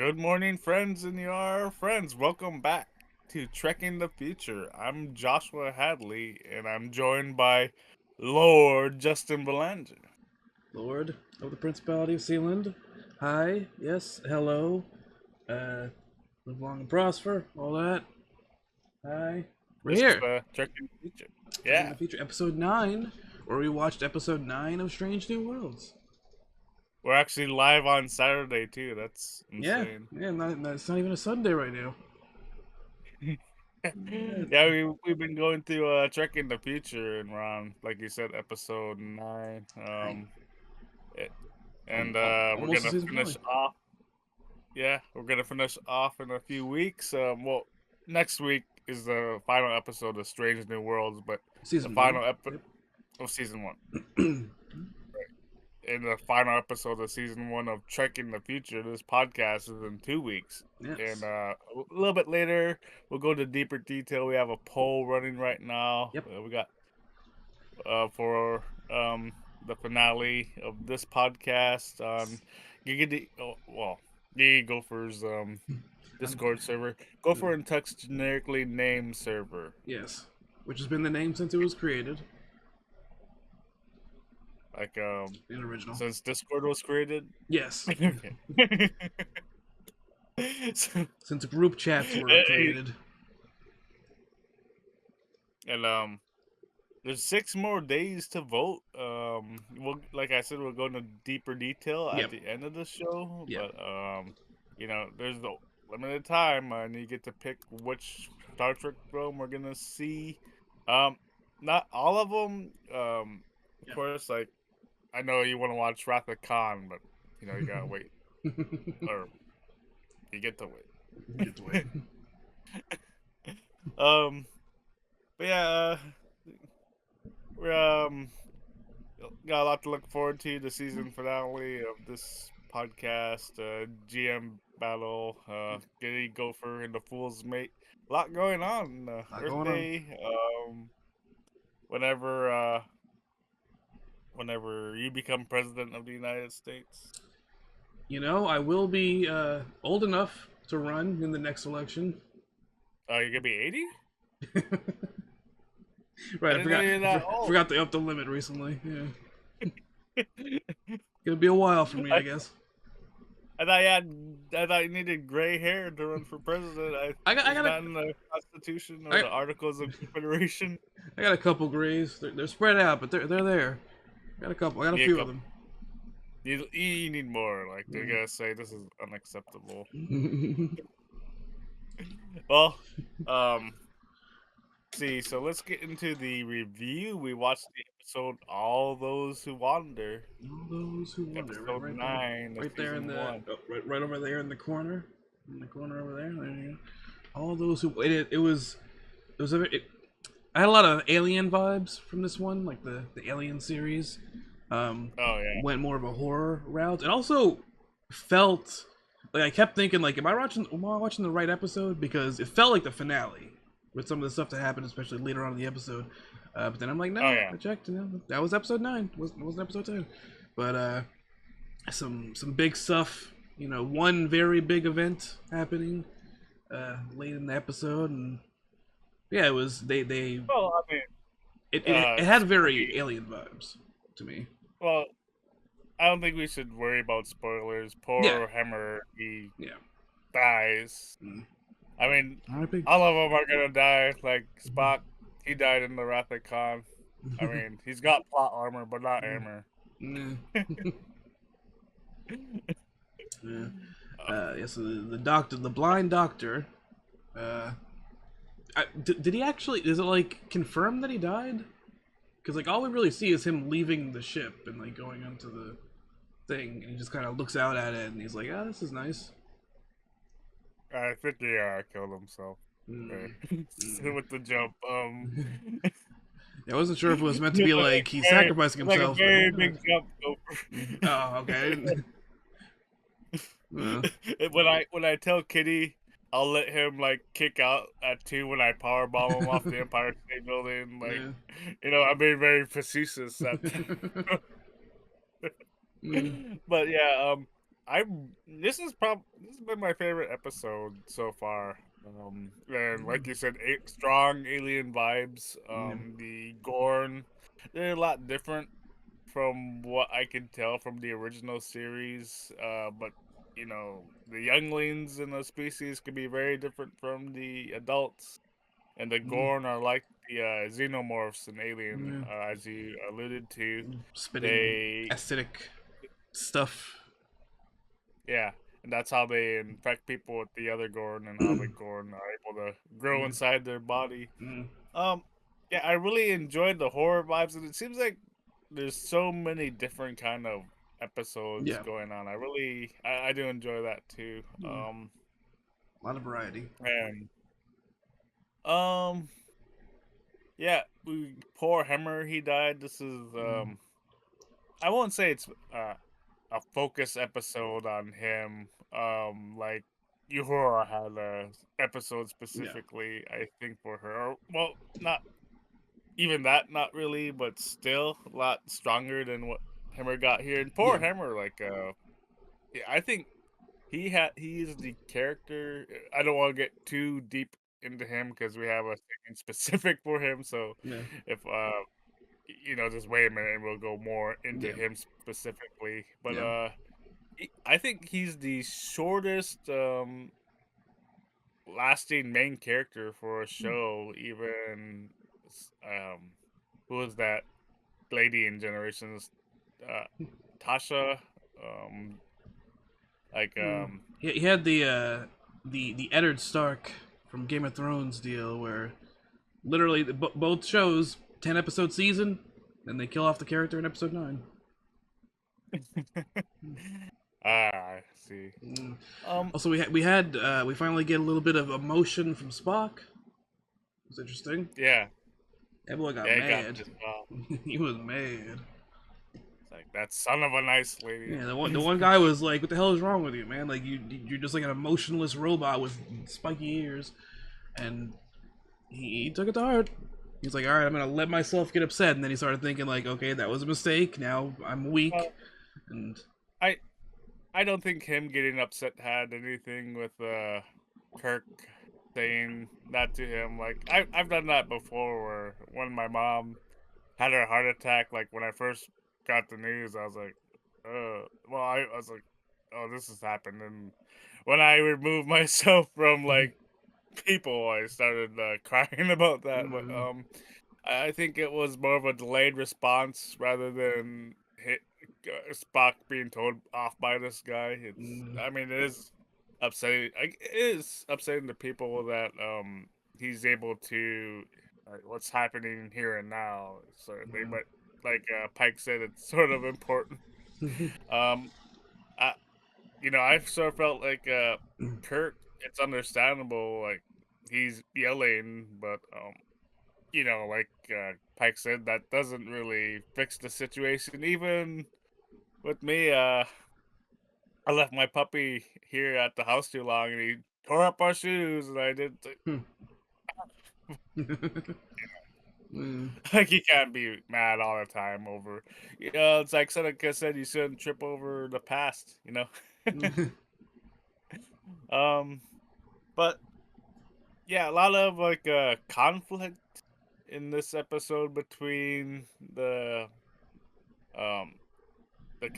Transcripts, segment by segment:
Good morning, friends and your friends. Welcome back to Trekking the Future. I'm Joshua Hadley, and I'm joined by Lord Justin Belanger. Lord of the Principality of Sealand. Hi, yes, hello. Live long and prosper, all that. Hi. We're This is here. Trekking the Future. Tracking Yeah, the Future, episode 9, where we watched episode 9 of Strange New Worlds. we're actually live on Saturday too. That's Yeah, insane. it's not even a Sunday right now. Yeah, we've been going through Trekking the Future, and we're on, like you said, episode 9. Nine. It, and we're Almost the gonna season finish finale. off. Yeah, we're gonna finish off in a few weeks. Next week is the final episode of Strange New Worlds, but the Season 1. final episode of season 1. In the final episode of season 1 of Trek in the Future, this podcast is in 2 weeks. And Yes. a little bit later, we'll go into deeper detail. We have a poll running right now. Yep. We got for the finale of this podcast on Giggity. Gopher's Discord server. Gopher and Tuck's generically named server. Yes. Which has been the name since it was created Like in original. since Discord was created. Yes. Okay. So, Since group chats were created. and there's 6 more days to vote. Like I said, we'll go into deeper detail at Yep. the end of the show. Yep. But there's no limited time, and you get to pick which Star Trek film we're gonna see. Not all of them. Of course, like I know you want to watch Wrath of Khan, but you gotta wait, or you get to wait. Get to wait. But yeah, we're got a lot to look forward to. The season finale of this podcast, GM battle, Giddy Gopher and the Fool's Mate. A lot going on. Earth Day. Whenever whenever you become president of the United States. I will be old enough to run in the next election. You're gonna be 80? Right, I didn't know you're that old. forgot to up the limit recently. Yeah, gonna be a while for me, I guess. I thought you needed gray hair to run for president. I got not in the Constitution or the Articles of Confederation. I got a couple grays. They're spread out, but they're there. I got a few of them. You need more. Like they're gonna say this is unacceptable. Well, see. So let's get into the review. We watched the episode "All Those Who Wander." All those who wander. Episode right 9, right there in the 1. right over there in the corner. In the corner over there. There you go. All those who it was I had a lot of Alien vibes from this one, like the Alien series. Oh yeah. Went more of a horror route. It also felt like I kept thinking, like, am I watching the right episode? Because it felt like the finale with some of the stuff that happened, especially later on in the episode. But then I'm like, no, I checked. That was episode 9. It wasn't episode 10. But some big stuff. One very big event happening late in the episode, and yeah, it was they. Well, I mean, it had very Alien vibes to me. Well, I don't think we should worry about spoilers. Poor Hemmer, he dies. I mean, all of them are gonna die. Like Spock, he died in the Wrath of Khan. I mean, he's got plot armor, but not armor. So the doctor, the blind doctor, did he actually? Is it like confirmed that he died? Because like all we really see is him leaving the ship and like going onto the thing, and he just kind of looks out at it and he's like, "Ah, this is nice." I think he killed himself with the jump. I wasn't sure if it was meant to be like he's sacrificing himself. Like a very big jump. Oh, okay. When I tell Kitty I'll let him like kick out at 2 when I power bomb him off the Empire State Building. Like, I'm being very facetious. But yeah, I this is this has been my favorite episode so far. And like you said, strong alien vibes. Yeah. The Gorn, they're a lot different from what I can tell from the original series. But the younglings in the species could be very different from the adults, and the Mm, Gorn are like the xenomorphs in Alien, yeah. as you alluded to. Spitting They acidic stuff. Yeah, and that's how they infect people with the other Gorn, and how the Gorn are able to grow Yeah. inside their body. Mm, Um, yeah, I really enjoyed the horror vibes, and it seems like there's so many different kind of episodes yeah. going on. I do enjoy that too. Mm, a lot of variety. And um, yeah, poor Hemmer, he died. This is Mm, I won't say it's a focus episode on him. Like Uhura had a episode yeah. specifically, I think, for her. Well, not even that, not really, but still a lot stronger than what Hammer got here. And poor Yeah. Hammer, like, yeah, I think he is the character. I don't want to get too deep into him because we have a thing specific for him. So Yeah. if just wait a minute and we'll go more into Yeah. him specifically. But Yeah. I think he's the shortest lasting main character for a Mm, show. Even who was that lady in Generations? Uh, Tasha. Um, like mm. He had the Eddard Stark from Game of Thrones deal where literally both shows 10 episode season, and they kill off the character in episode 9. I see. Mm. Um, Also, we finally get a little bit of emotion from Spock. It was interesting. yeah, That boy got yeah, it got mad. pissed off. He was mad. It's like that son of a nice lady. Yeah, the one guy was like, "What the hell is wrong with you, man? Like you're just like an emotionless robot with spiky ears." And he took it to heart. He's like, "All right, I'm gonna let myself get upset." And then he started thinking like, "Okay, that was a mistake. Now I'm weak." Well, And I I don't think him getting upset had anything with Kirk saying that to him. Like I've done that before, where when my mom had her heart attack, like when I first got the news, I was like, I was like, oh, this has happened. And when I removed myself from like people, I started crying about that. But mm, I think it was more of a delayed response rather than Spock being told off by this guy. mm, I mean, it is upsetting. It is upsetting to people that he's able to what's happening here and now sort of thing. But like Pike said, it's sort of important. Um, I I've sort of felt like Kirk. It's understandable, like he's yelling, but like Pike said, that doesn't really fix the situation. Even with me, I left my puppy here at the house too long, and he tore up our shoes, and I did mm. Mm, like you can't be mad all the time over. It's like Seneca said, you shouldn't trip over the past. mm, um, but yeah, a lot of like conflict in this episode between um the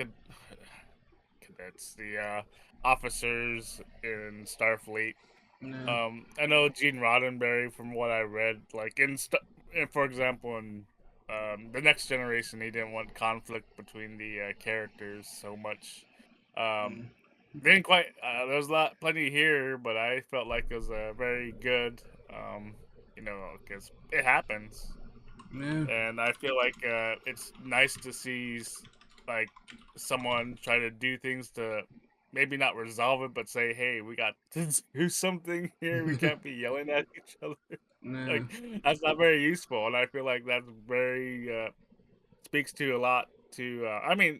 cadets, the officers in Starfleet. yeah, I know Gene Roddenberry, from what I read, like for example, in the Next Generation, he didn't want conflict between the characters so much. Um, mm, didn't quite. There was plenty here, but I felt like it was very good. Because it happens. yeah, And I feel like it's nice to see like someone try to do things to maybe not resolve it, but say, "Hey, we got to do something here. We can't be yelling at each other." yeah, Like that's not very useful, and I feel like that's very speaks to a lot to. I mean,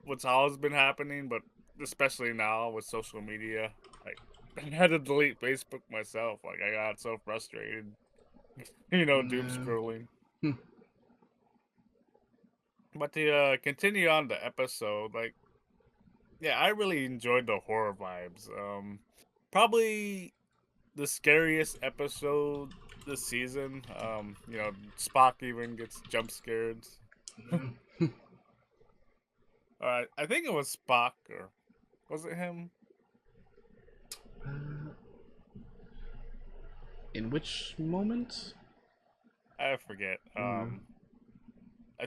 what's always been happening, but especially now with social media. Like I had to delete Facebook myself. Like I got so frustrated, doom yeah. scrolling. Hmm. But to continue on the episode, like yeah, I really enjoyed the horror vibes. Probably the scariest episode this season. Spock even gets jump scared. All right, I think it was Spock, or was it him? Uh, in which moment? I forget. I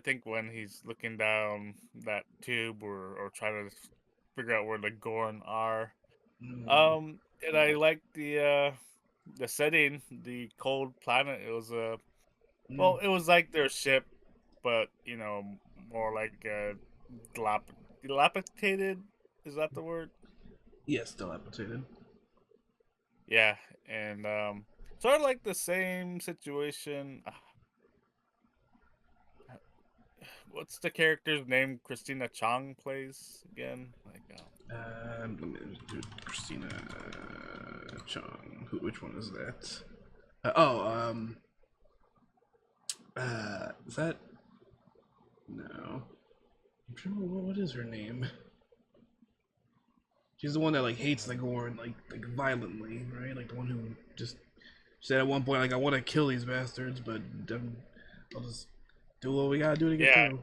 think when he's looking down that tube, or trying to figure out where the Gorn are. Mm, And I like the setting, the cold planet. It was mm. well, it was like their ship, but more like dilapidated. Is that the word? Yes, dilapidated. Yeah, and sort of like the same situation. What's the character's name? Christina Chong plays again. Like, Let me do Christina Chong. Which one is that? Is that no? I'm trying to remember what is her name. She's the one that like hates the Gorn like violently, right? Like the one who just said at one point like I want to kill these bastards, but I'll just do what we gotta do to get yeah, through.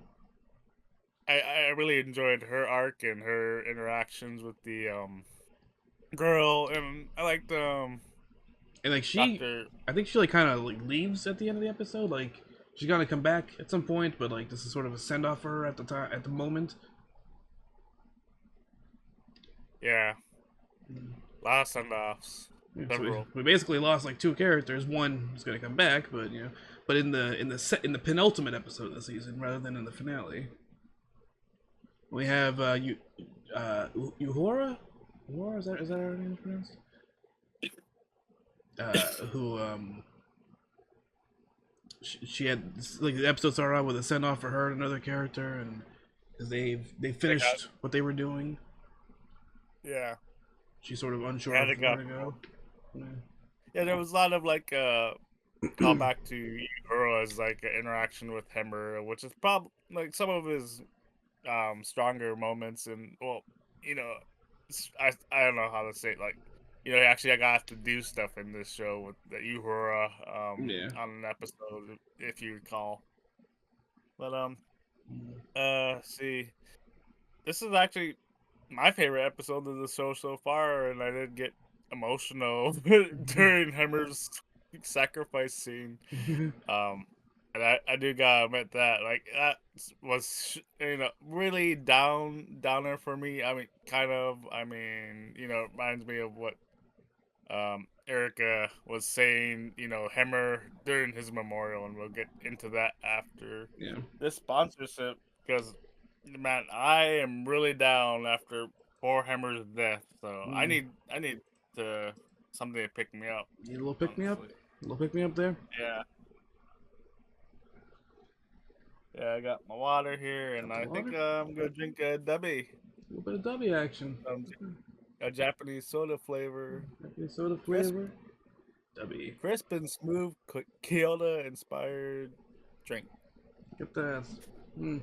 I really enjoyed her arc and her interactions with the girl, and I liked And like Doctor. I think she like kind of like leaves at the end of the episode. Like she's gonna come back at some point, but like this is sort of a send off for her at the time at the moment. Yeah, last send offs. Yeah, so Several. we basically lost like two characters. One is gonna come back, but but in the penultimate episode of the season rather than in the finale, we have Uhura. Uhura, is that how her name is pronounced? Who she had like the episode started out with a send off for her and another character, and because they They got finished what they were doing, yeah. she's sort of unsure Yeah, of they where got to go. Yeah. yeah. There was a lot of like callback to Uhura's like interaction with Hemmer, which is probably like some of his stronger moments. And well, you know, I don't know how to say it. Like, actually, I got to do stuff in this show with the Uhura Yeah. on an episode, if you recall. But see, this is actually my favorite episode of the show so far, and I did get emotional during Hemmer's sacrifice scene. Um, and I do gotta admit that, like, that was really downer for me. I mean, kind of. I mean, it reminds me of what Erica was saying. Hemmer during his memorial, and we'll get into that after Yeah. this sponsorship, because man, I am really down after poor Hemmer's death. So Mm. I need to something to pick me up. Need a little pick me up. Honestly, A little pick me up there. yeah. Yeah, I got my water here, and Got the I think water. I'm gonna drink a Debbie, A little bit of W action. um, a Japanese soda flavor, Happy soda crisp, flavor. W. crisp and smooth, Kyoto inspired drink. Get that. Mm.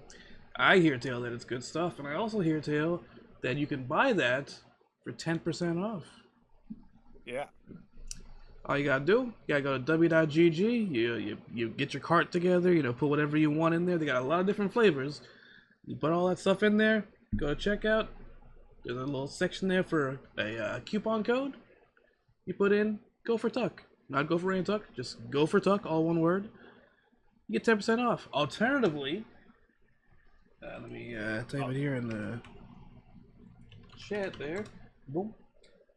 I hear tell that it's good stuff, and I also hear tell that you can buy that for 10% off. Yeah, All you gotta do, you gotta go to w.gg, you get your cart together, put whatever you want in there. They got a lot of different flavors. You put all that stuff in there, go to checkout. There's a little section there for a coupon code. You put in Gopher Tuck. Not Gopher and Tuck, just Gopher Tuck, all one word. You get 10% off. Alternatively, let me type oh, it here in the chat there. Boom.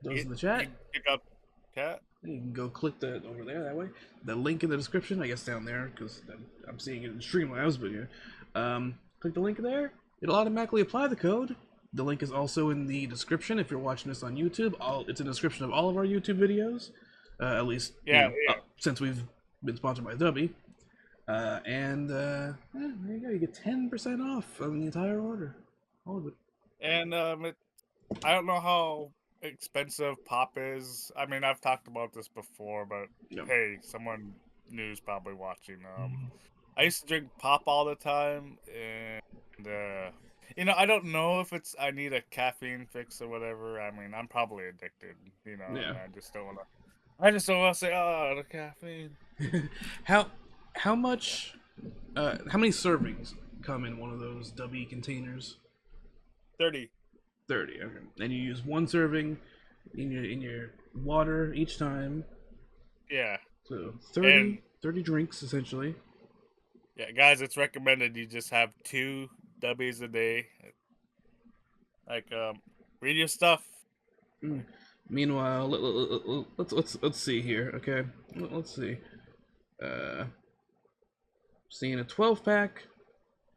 Those you, in the chat. you pick up cat. You can go click that over there that way. The link in the description, I guess down there, because I'm seeing it in Streamlabs, but yeah. Click the link there. It'll automatically apply the code. The link is also in the description if you're watching this on YouTube. It's in the description of all of our YouTube videos, at least Yeah, yeah. since we've been sponsored by Dubby. There you go. You get 10% off on the entire order, all of it. And I don't know how expensive pop is. I mean, I've talked about this before, but Yeah. hey, someone new is probably watching. I used to drink pop all the time, and I don't know if it's I need a caffeine fix or whatever. I mean, I'm probably addicted, Yeah. and I just don't want to. I just don't want to say, oh, the caffeine. how how much how many servings come in one of those W containers? 30. 30. Okay. And you use one serving in your water each time. Yeah, So and 30 drinks essentially. yeah, guys, it's recommended you just have two W's a day. Like, read your stuff. Mm. Like, Meanwhile, let's see here. Okay, let's see. Uh, Seeing a 12 pack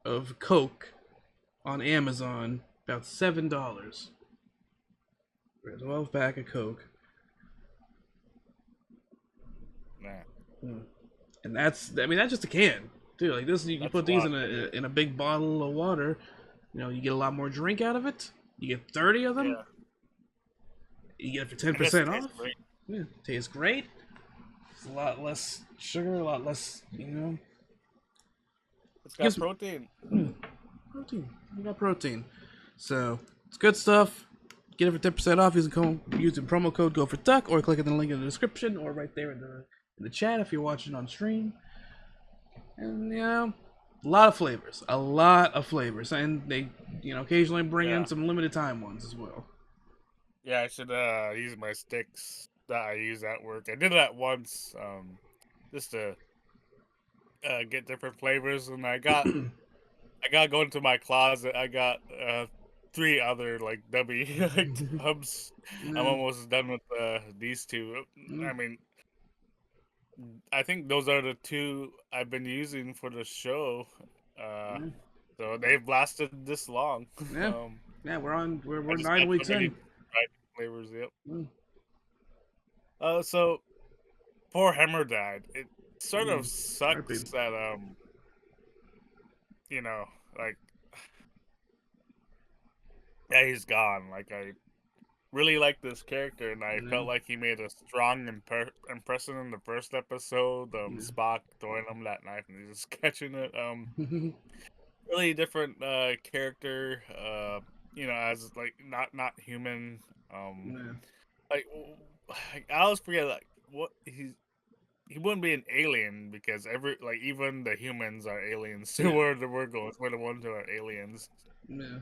of Coke on Amazon, about $7 for a 12 pack of Coke. nah, Mm. And that's just a can, dude. Like this, you that's put a these lot. Yeah, in a big bottle of water. You get a lot more drink out of it. You get 30 of them. yeah, You get it for ten and this percent tastes off. great. Yeah, tastes great. It's a lot less sugar, a lot less, It's got gives protein. protein. You got protein. So it's good stuff. Get it for 10% off using promo code GopherDuck, or clicking the link in the description, or right there in the chat if you're watching on stream. And a lot of flavors, and they occasionally bring in Yeah, some limited time ones as well. yeah. I should use my sticks that I use at work. I did that once, just to get different flavors, and I got going to my closet. I got three other like W like tubs. I'm Yeah, almost done with these two. yeah, I mean, I think those are the two I've been using for the show. Uh, yeah, so they've lasted this long. yeah. Yeah, we're I just nine got too weeks many in. dried flavors. Yep. Mm, So poor Hammer died. It sort of RP. sucks that you know, like yeah, he's gone. Like I really liked this character, and I Yeah, felt like he made a strong impression in the first episode. yeah. Spock throwing him that knife and he's just catching it. Really different character. As like not human. Um, Yeah, like I always forget like what he wouldn't be an alien because even the humans are aliens to yeah, where the we're going. We're the ones who are aliens. yeah.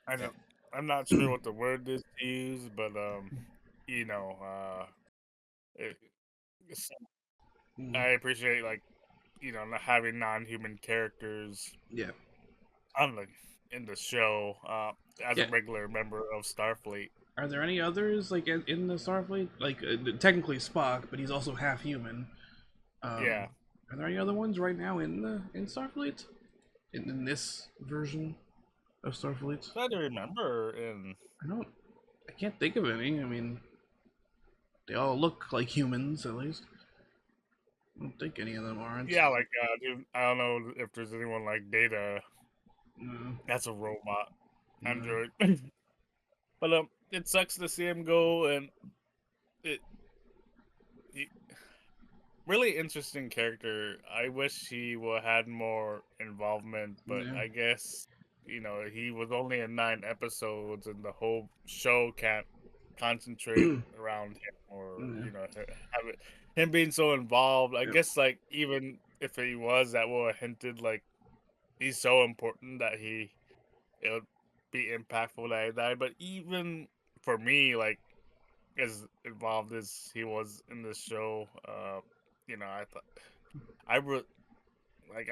I don't. I'm not sure what the word is to use, but you know, it, it's- Mm, I appreciate like not having non-human characters yeah, on the in the show as a yeah. regular member of Starfleet. Are there any others like in the Starfleet? Like technically Spock, but he's also half human. Yeah, Are there any other ones right now in Starfleet? In this version of Starfleet? trying to remember and I don't. I can't think of any. I mean, they all look like humans at least. I don't think any of them aren't. yeah, like I don't know if there's anyone like Data. No, That's a robot no, android, but it sucks to see him go, and it he, really interesting character. I wish he would had more involvement, but yeah, I guess he was only in 9 episodes, and the whole show can't concentrate around him, or yeah, have him being so involved. I yep, guess like even if he was, that would have hinted like he's so important that it would be impactful that he died. But even for me, like as involved as he was in this show, I thought I re-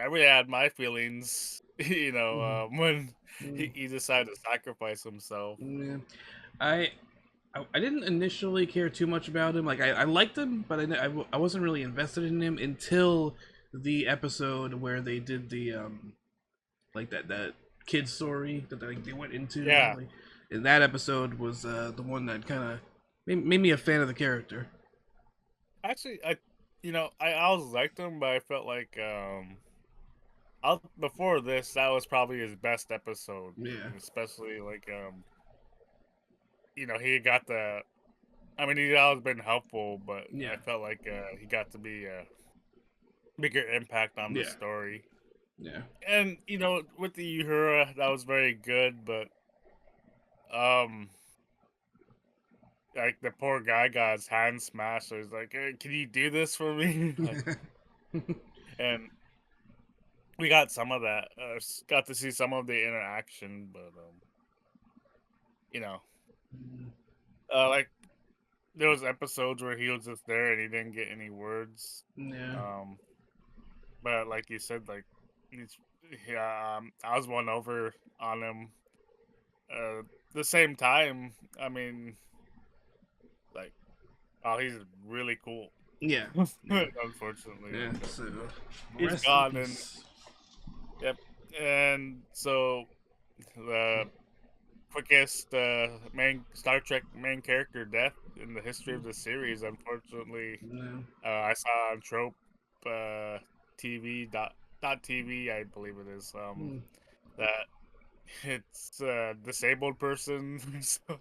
I really had my feelings, when mm, he decided to sacrifice himself. yeah. I I didn't initially care too much about him. Like I liked him, but I wasn't really invested in him until the episode where they did the like that kid story that they went into. Yeah, Like, and that episode was the one that kind of made me a fan of the character. actually, I always liked him, but I felt like before this, that was probably his best episode, Yeah, and especially like he got the. I mean, he's always been helpful, but yeah, I felt like he got to be a bigger impact on the yeah, story. Yeah. And with the Uhura, that was very good, but um, like the poor guy got his hand smashed. So he's like, "Hey, can you do this for me?" Like, and we got some of that. Got to see some of the interaction, but you know, like there was episodes where he was just there and he didn't get any words. Yeah. Um, but like you said, like he's yeah, I was won over on him. The same time, I mean, like, oh, he's really cool. Yeah. Yeah. Unfortunately, Yeah. but So he's rest in gone, and peace. yep, and so the quickest main Star Trek main character death in the history of the series. Unfortunately, No. I saw on Trope TV dot TV, I believe it is. Hmm. That it's a disabled person. So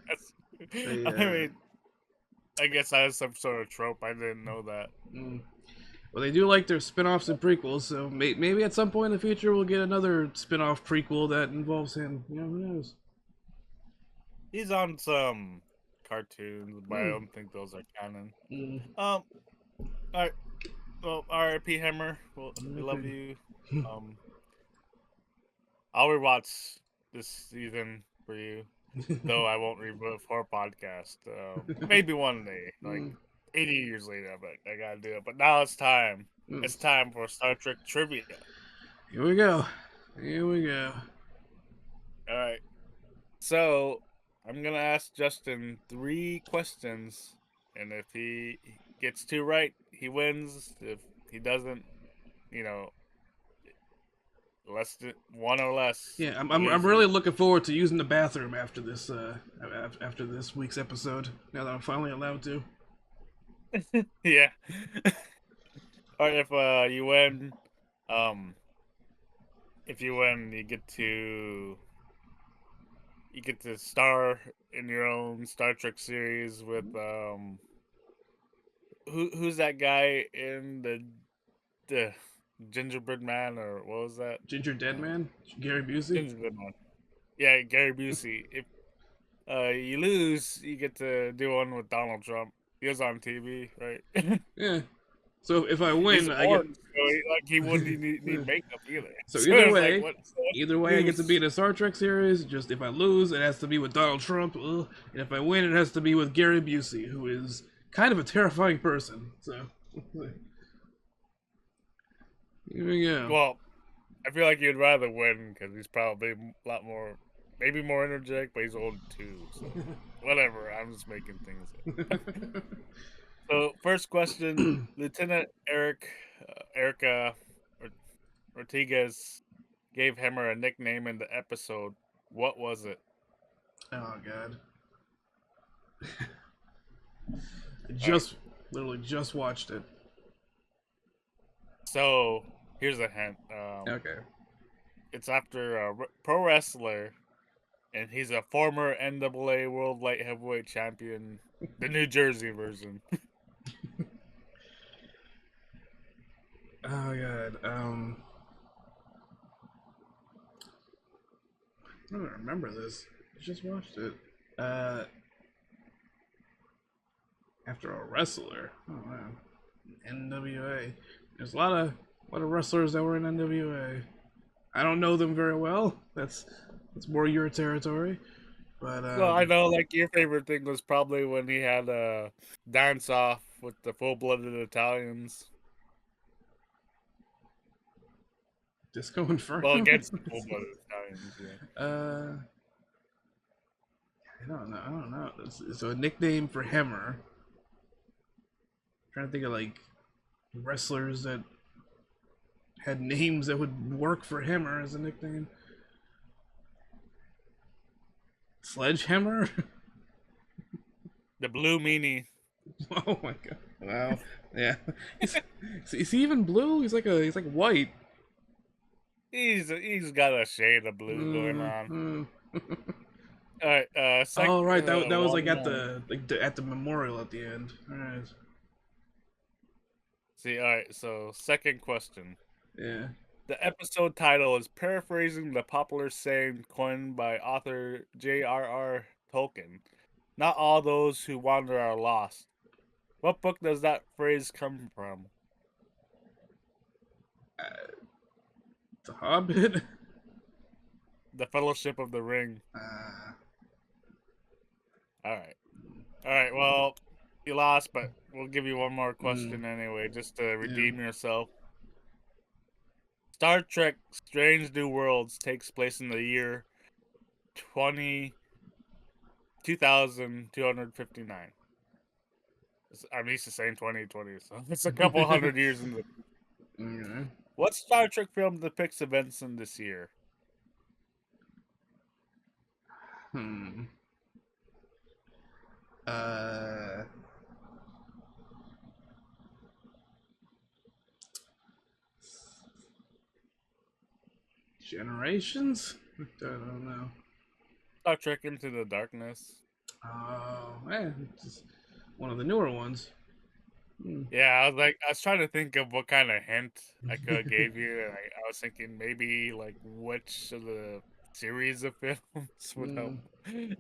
that's, I They mean, I guess that is some sort of trope. I didn't know that. mm. Well, they do like their spin-offs and prequels, so maybe at some point in the future we'll get another spin-off prequel that involves him. You know, who knows? He's on some cartoons, but I Mm. don't think those are canon. Mm. All right. Well, R.I.P. Hammer. Well, we love Okay. you. Um, I'll rewatch this season for you, though I won't reboot for a podcast. Maybe one day, like Mm. 80 years later, but I gotta do it. But now it's time. Mm. It's time for Star Trek trivia. Here we go. Here we go. All right. So I'm gonna ask Justin 3 questions, and if he gets 2 right, he wins. If he doesn't, you know, less than one or less, Yeah, I'm, he I'm, I'm really loses. looking forward to using the bathroom after this after this week's episode. Now that I'm finally allowed to. Yeah. Or if you win, um, if you win, you get to star in your own Star Trek series with who's that guy in the Gingerbread Man, or what was that? Ginger Dead Um, Man, Gary Busey. Gingerbread Man. Yeah, Gary Busey. If you lose, you get to do one with Donald Trump. He was on TV, right? Yeah. So if I He's win, I get. orange, so he wouldn't need makeup either. So So it's like, either way, I get to be lose? in a Star Trek series. Just if I lose, it has to be with Donald Trump, and if I win, it has to be with Gary Busey, who is kind of a terrifying person. So here we go. Well, I feel like you'd rather win because he's probably a lot more, maybe more energetic, but he's old too. So whatever. I'm just making things up. So first question, Lieutenant Erica Ortigas gave Hemmer a nickname in the episode. What was it? Oh god. I All right. just literally just watched it. So here's a hint. Okay. It's after a pro wrestler, and he's a former NAA World Light Heavyweight Champion, the New Jersey version. Oh god. I don't remember this. I just watched it. Uh, after a wrestler. Oh wow. NWA. There's a lot of wrestlers that were in NWA. I don't know them very well. That's more your territory. But Well, I know, like, your favorite thing was probably when he had a dance off with the full blooded Italians. Disco Well, Inferno. against the full blooded Italians, yeah. uh, I don't know. I don't know. So a nickname for Hemmer. Trying to think of like wrestlers that had names that would work for Hemmer as a nickname. Sledgehammer. The Blue Meanie. Oh my god! Wow. Yeah. Is he even blue? He's like white. He's got a shade of blue going on. Mm. All right, Oh right, that was like one at more. at the memorial at the end. All right. See, all right. So second question: Yeah. The episode title is paraphrasing the popular saying coined by author J.R.R. Tolkien. Not all those who wander are lost. What book does that phrase come from? The Hobbit. The Fellowship of the Ring. Uh, All right. All right. Well, you lost, but we'll give you one more mm, question anyway, just to yeah. redeem yourself. Star Trek Strange New Worlds takes place in the year 2259. I'm used to saying 2020, so it's a couple hundred years in the. Okay. What Star Trek film depicts events in this year? Hmm. Uh. Generations? I don't know. Star Trek Into the Darkness. Oh, it's just one of the newer ones. Hmm. Yeah, I was trying to think of what kind of hint I could have gave you, and I was thinking maybe like which of the series of films would help. Hmm.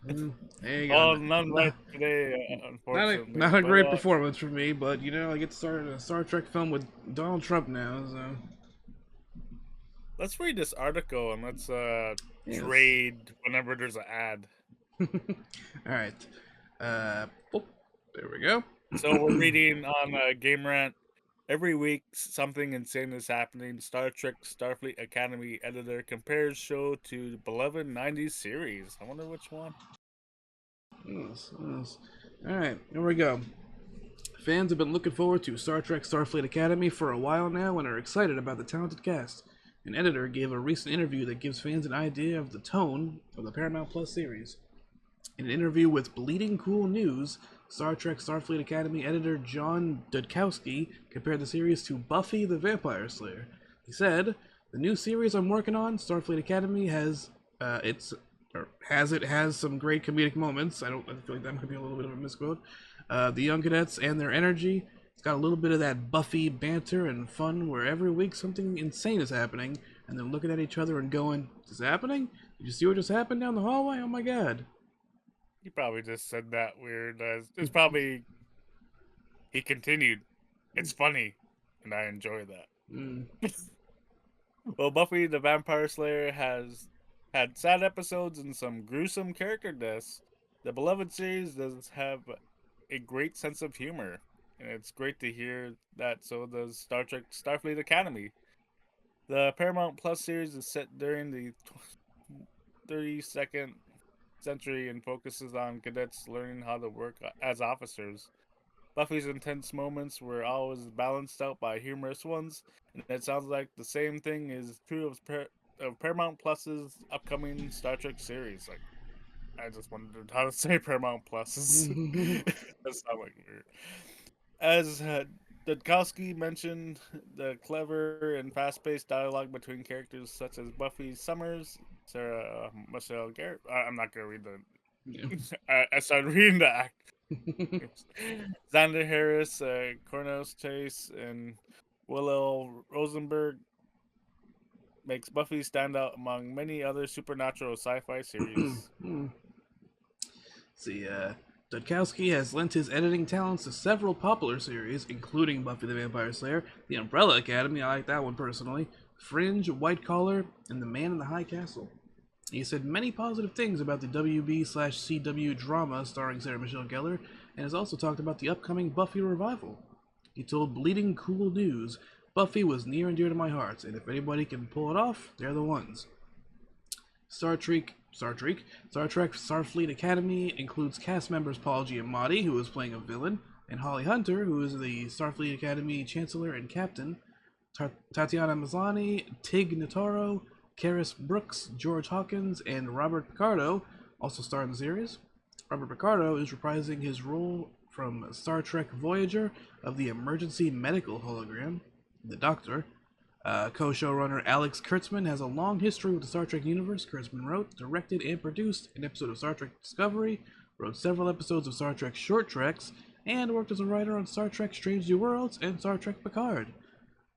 Hmm. There you go. Well, none right Not, today, unfortunately. not a But great performance for me, but I get to start a Star Trek film with Donald Trump now, so let's read this article and let's yes. trade whenever there's an ad. All right. Oh, there we go. So we're reading on Game Rant. Every week, something insane is happening. Star Trek Starfleet Academy editor compares show to beloved 90s series. I wonder which one. Yes, yes. All right, here we go. Fans have been looking forward to Star Trek Starfleet Academy for a while now and are excited about the talented cast. An editor gave a recent interview that gives fans an idea of the tone of the Paramount Plus series. In an interview with Bleeding Cool News, Star Trek Starfleet Academy editor John Dudkowski compared the series to Buffy the Vampire Slayer. He said, "The new series I'm working on, Starfleet Academy, has some great comedic moments. I feel like that might be a little bit of a misquote. The young cadets and their energy. It's got a little bit of that Buffy banter and fun where every week something insane is happening, and they're looking at each other and going, 'Is this happening? Did you see what just happened down the hallway? Oh my god!'" He probably just said that weird. It's probably he continued. It's funny, and I enjoy that. Mm. Well, Buffy the Vampire Slayer has had sad episodes and some gruesome character deaths. The beloved series does have a great sense of humor, and it's great to hear that. So does Star Trek Starfleet Academy. The Paramount Plus series is set during the 32nd century and focuses on cadets learning how to work as officers. Buffy's intense moments were always balanced out by humorous ones, and it sounds like the same thing is true of Paramount Plus's upcoming Star Trek series. Like, I just wondered how to say Paramount Plus. That's not like weird. As Dudkowski mentioned, the clever and fast-paced dialogue between characters such as Buffy Summers, Sarah Michelle Garrett. I'm not gonna read the. Yeah. I started reading the act. Xander Harris, Cornelius Chase, and Willow Rosenberg makes Buffy stand out among many other supernatural sci-fi series. Hmm. See, Dudkowski has lent his editing talents to several popular series, including Buffy the Vampire Slayer, The Umbrella Academy, I like that one personally, Fringe, White Collar, and The Man in the High Castle. He said many positive things about the WB/CW drama starring Sarah Michelle Gellar, and has also talked about the upcoming Buffy revival. He told Bleeding Cool News, "Buffy was near and dear to my heart, and if anybody can pull it off, they're the ones." Star Trek Starfleet Academy includes cast members Paul Giamatti, who is playing a villain, and Holly Hunter, who is the Starfleet Academy Chancellor and Captain. Tatiana Maslany, Tig Notaro, Karis Brooks, George Hawkins, and Robert Picardo also star in the series. Robert Picardo is reprising his role from Star Trek Voyager of the emergency medical hologram, the Doctor. Co-showrunner Alex Kurtzman has a long history with the Star Trek universe. Kurtzman wrote, directed, and produced an episode of Star Trek Discovery, wrote several episodes of Star Trek Short Treks, and worked as a writer on Star Trek Strange New Worlds and Star Trek Picard.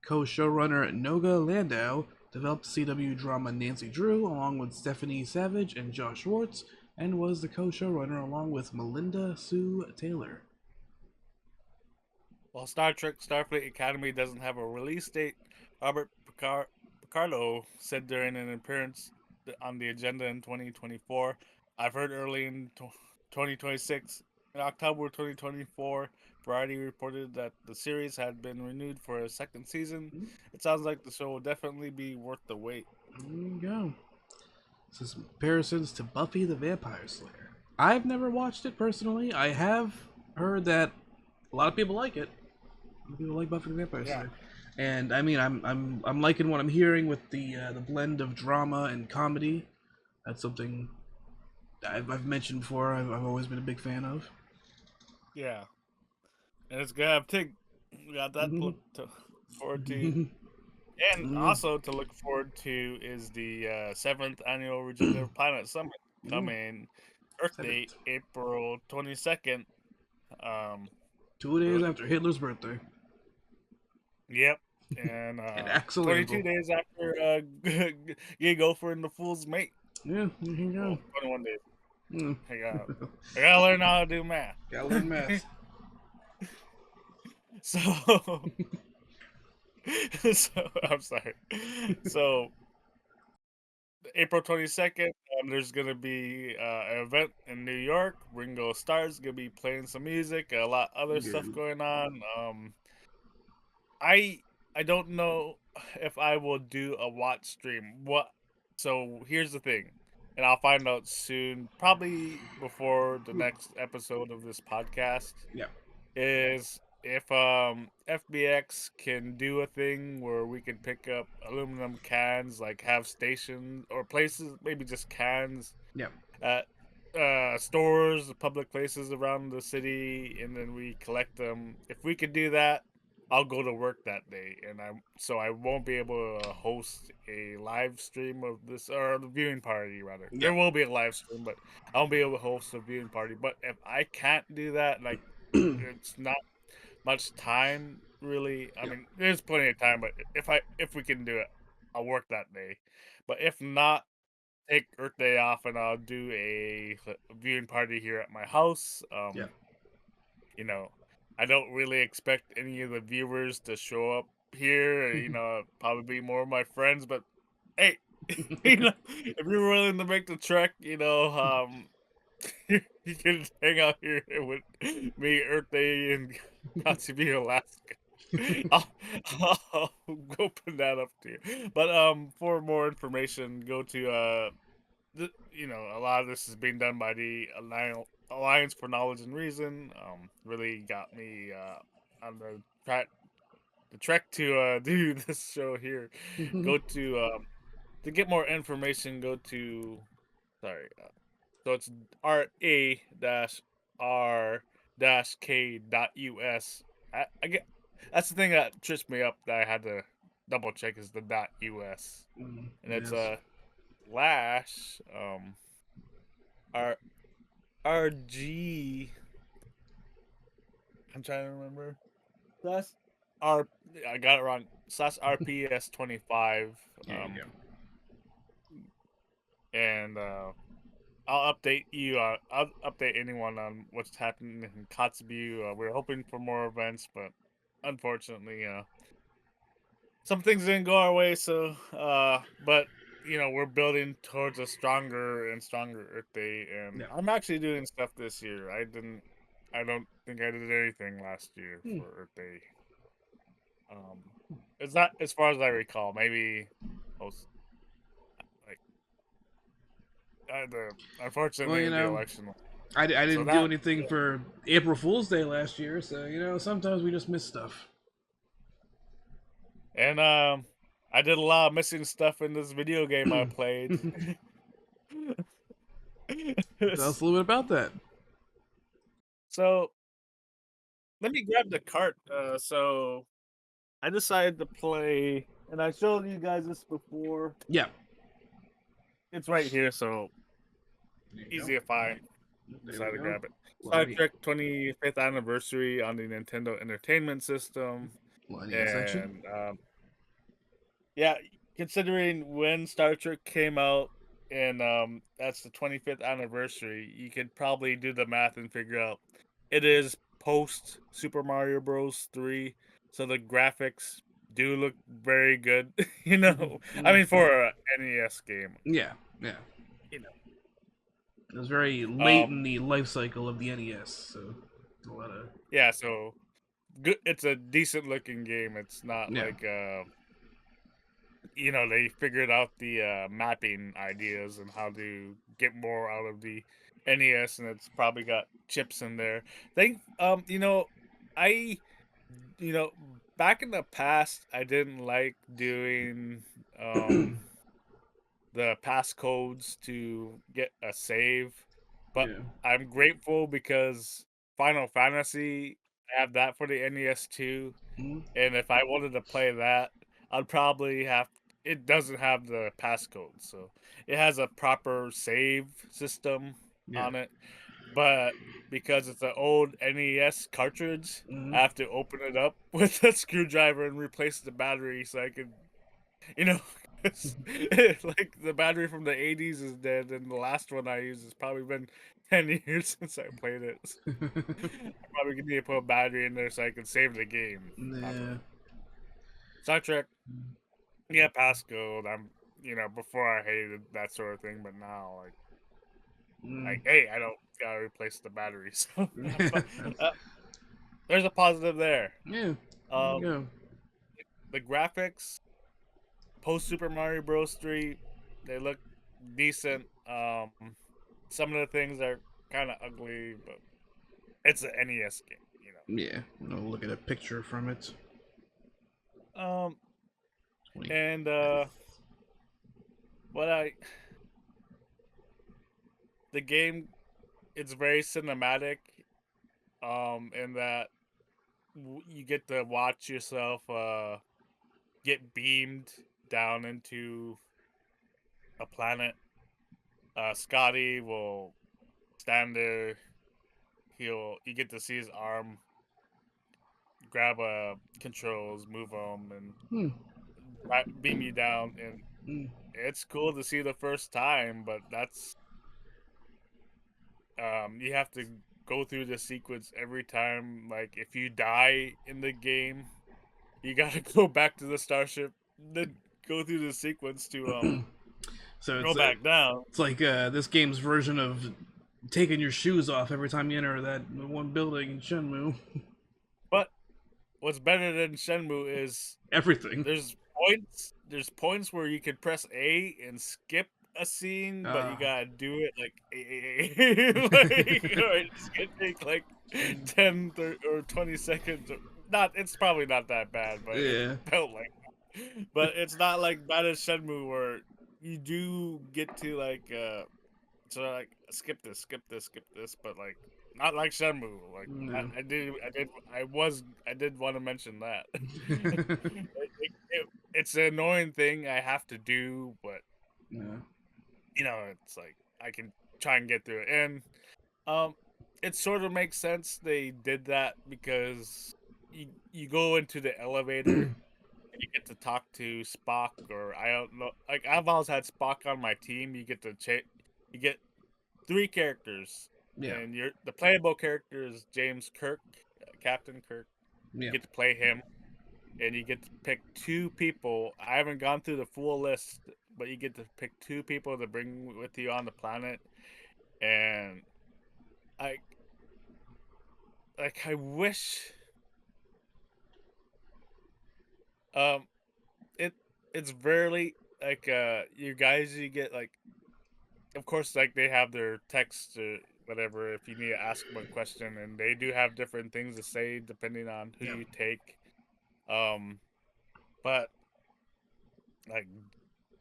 Co-showrunner Noga Landau developed CW drama Nancy Drew along with Stephanie Savage and Josh Schwartz, and was the co-showrunner along with Melinda Sue Taylor. While Star Trek Starfleet Academy doesn't have a release date, Robert Picardo said during an appearance on the agenda in 2024, I've heard early in 2026. In October 2024, Variety reported that the series had been renewed for a second season. It sounds like the show will definitely be worth the wait. There you go. This is comparisons to Buffy the Vampire Slayer. I've never watched it personally. I have heard that a lot of people like it. A lot of people like Buffy the Vampire Yeah. Slayer, and I mean, I'm liking what I'm hearing with the blend of drama and comedy. That's something I've mentioned before. I've always been a big fan of. Yeah. And it's gonna have Tig. We got that to forward to. And Yeah. also to look forward to is the seventh annual Regenerative Planet Summit Yeah. coming Earth Day, Seventh. April 22nd. Um, 2 days really, after Hitler's birthday. yep, and And Axel 22 Anvil. days after Gay Gopher and the Fool's Mate. Yeah, there you Well, go. 21 days. Mm. I gotta learn how to do math. Gotta learn math. So, so I'm sorry. So April 22nd, there's gonna be an event in New York. Ringo Starr's gonna be playing some music, a lot other stuff Good. going on. I I don't know if I will do a watch stream. What? So here's the thing, and I'll find out soon, probably before the next episode of this podcast. Yeah. Is if FBX can do a thing where we can pick up aluminum cans, like have stations or places, maybe just cans Yeah. at stores, public places around the city, and then we collect them. If we could do that, I'll go to work that day, and I won't be able to host a live stream of this or the viewing party rather. Yeah. There will be a live stream, but I won't be able to host a viewing party. But if I can't do that, like it's not much time really. I Yeah. mean, there's plenty of time, but if we can do it, I'll work that day. But if not, take Earth Day off and I'll do a viewing party here at my house. Yeah. You know, I don't really expect any of the viewers to show up here. Probably be more of my friends, but hey, if you're willing to make the trek, you can hang out here with me, Earth Day, and Katsubi, Alaska. I'll, I'll go put that up to you. But for more information, go to a lot of this is being done by the Alliance for Knowledge and Reason. Really got me on the trek to do this show here. Go to get more information. Go to sorry. So it's ra-r-k.us. I get that's the thing that trips me up that I had to double check is the .us, and it's Yes. slash r rg. I'm trying to remember. Slash r. I got it wrong. Slash rps 25. There you go. And I'll update you. I'll update anyone on what's happening in Kotzebue. We're hoping for more events, but unfortunately, some things didn't go our way. So, but we're building towards a stronger and stronger Earth Day, and Yeah. I'm actually doing stuff this year. I don't think I did anything last year for Earth Day. It's not as far as I recall. Maybe most like Well, unfortunately the election. I So didn't do that anything for April Fool's Day last year, so sometimes we just miss stuff. And I did a lot of missing stuff in this video game I played. Tell us a little bit about that. So let me grab the cart. So I decided to play, and I showed you guys this before. Yeah. It's right here, so easy if I decide to grab it. Star Trek 25th anniversary on the Nintendo Entertainment System, Section. and Yeah, considering when Star Trek came out and that's the 25th anniversary, you could probably do the math and figure out it is post Super Mario Bros. 3, so the graphics do look very good, you know. I mean for a NES game, Yeah, yeah. you It was very know. late in the life cycle of the NES, so a lot of Yeah, so good, it's a decent looking game. It's not yeah. like they figured out the mapping ideas and how to get more out of the NES, and it's probably got chips in there. Think, I, you know, back in the past, I didn't like doing the passcodes to get a save, but Yeah. I'm grateful because Final Fantasy I have that for the NES too, Mhm. and if I wanted to play that, I'd probably have it doesn't have the passcode, so it has a proper save system Yeah. on it, but because it's an old NES cartridge, I Mhm. have to open it up with a screwdriver and replace the battery so I could, you know, 'cause like the battery from the 80s is dead, and the last one I used has probably been 10 years since I played it. I probably need to put a battery in there so I can save the game Yeah. properly. Star Trek, yeah, passcode. Before I hated that sort of thing, but now, Mm. hey, I don't gotta replace the battery, so but, That's, uh, there's a positive there. yeah. There you Um, go. the graphics post Super Mario Bros. 3, they look decent. Some of the things are kind of ugly, but it's an NES game, you Yeah. I'll look at a picture from it. know. 20. And what I the game, it's very cinematic. In that you get to watch yourself get beamed down into a planet. Scotty will stand there. You get to see his arm grab controls, move them, and Hmm. beam you down. And Mm. it's cool to see the first time, but that's you have to go through the sequence every time. Like if you die in the game, you gotta go back to the starship, then go through the sequence to So go back down. it's like this game's version of taking your shoes off every time you enter that one building in Shenmue. But what's better than Shenmue is Everything. there's points where you can press A and skip a scene, but you Uh, gotta do it like like or it's gonna take like 10 or 20 seconds. Not it's probably not that bad, but it yeah. felt like that. But it's not like bad as Shenmue where you do get to like skip this, skip this, but like not like Shenmue. Like No. I did want to mention that. It's an annoying thing I have to do, but No. it's like I can try and get through it, and um, it sort of makes sense they did that because you go into the elevator and you get to talk to Spock, or I don't know. Like I've always had Spock on my team. You get three characters, Yeah. and the playable character is James Kirk, Captain Kirk. You Yeah. get to play him, and you get to pick two people. I haven't gone through the full list, but you get to pick two people to bring with you on the planet. And I I wish um it it's rarely like you guys you get like of course like they have their text or whatever if you need to ask them a question, and they do have different things to say depending on who Yeah. you take. Um but like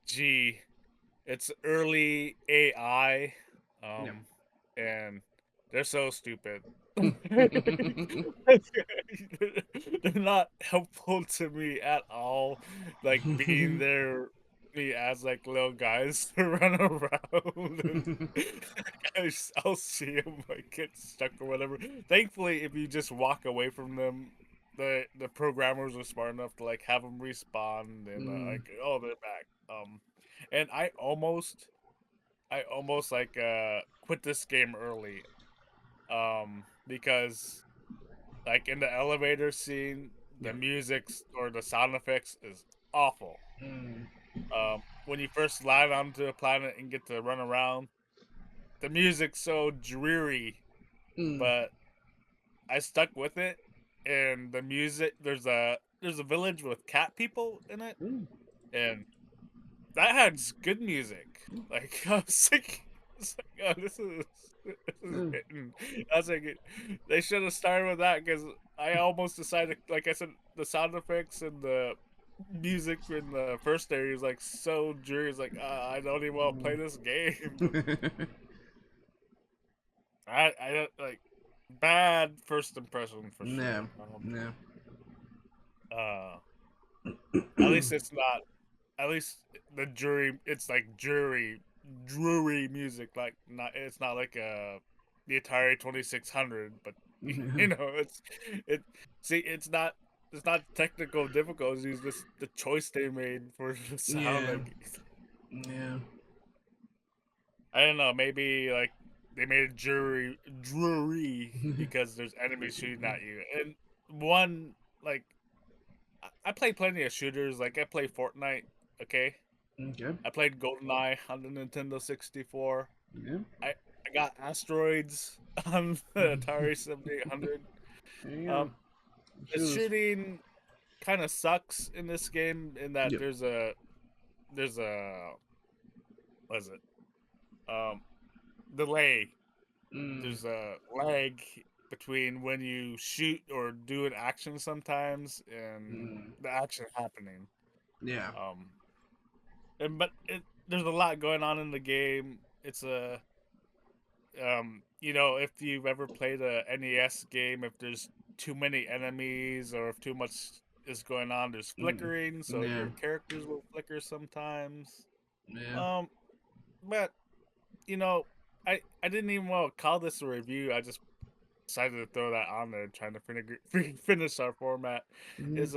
gee, it's early AI, Yeah. and they're so stupid. Yeah. They're not helpful to me at all. Like being there, me as like little guys to run around, and I'll see them like get stuck or whatever. Thankfully, if you just walk away from them, the programmers were smart enough to like have them respawn and Mm, like oh they're back. And I almost like quit this game early because like in the elevator scene yeah. the music or the sound effects is awful. Mm, When you first land onto a planet and get to run around, the music's so dreary, mm, but I stuck with it. And the music, there's a village with cat people in it, mm, and that had good music. Like I was like, it's like oh, this is mm. hitting. I was like, they should have started with that because I almost decided, like I said, the sound effects and the music in the first area is like so dreary. It's like I don't even want to play this game. I don't like bad first impression for Yeah, sure. yeah. Uh, at least it's not. At least the jury, it's like drury music. Like not, it's not like the Atari 2600, but you know, it. See, it's not technical difficulties. It's just the choice they made for the sound. Yeah, Like yeah. I don't know, maybe like they made it drury because there's enemies shooting at you. And one like I play plenty of shooters. Like I play Fortnite. Okay, Okay. I played GoldenEye on the Nintendo 64. Yeah. I got Asteroids on the Atari 7800. There you go. Um, the Shoes. shooting kind of sucks in this game in that Yep. there's a what is it delay. Mm, There's a lag between when you shoot or do an action sometimes and mm. the action happening. Yeah. Um, there's a lot going on in the game. It's a you know, if you've ever played a NES game, if there's too many enemies or if too much is going on, there's Mm. flickering, so Yeah. your characters will flicker sometimes. Yeah. Um, but you know, I didn't even want to call this a review. I just decided to throw that on there, trying to finish our format. Mm. Is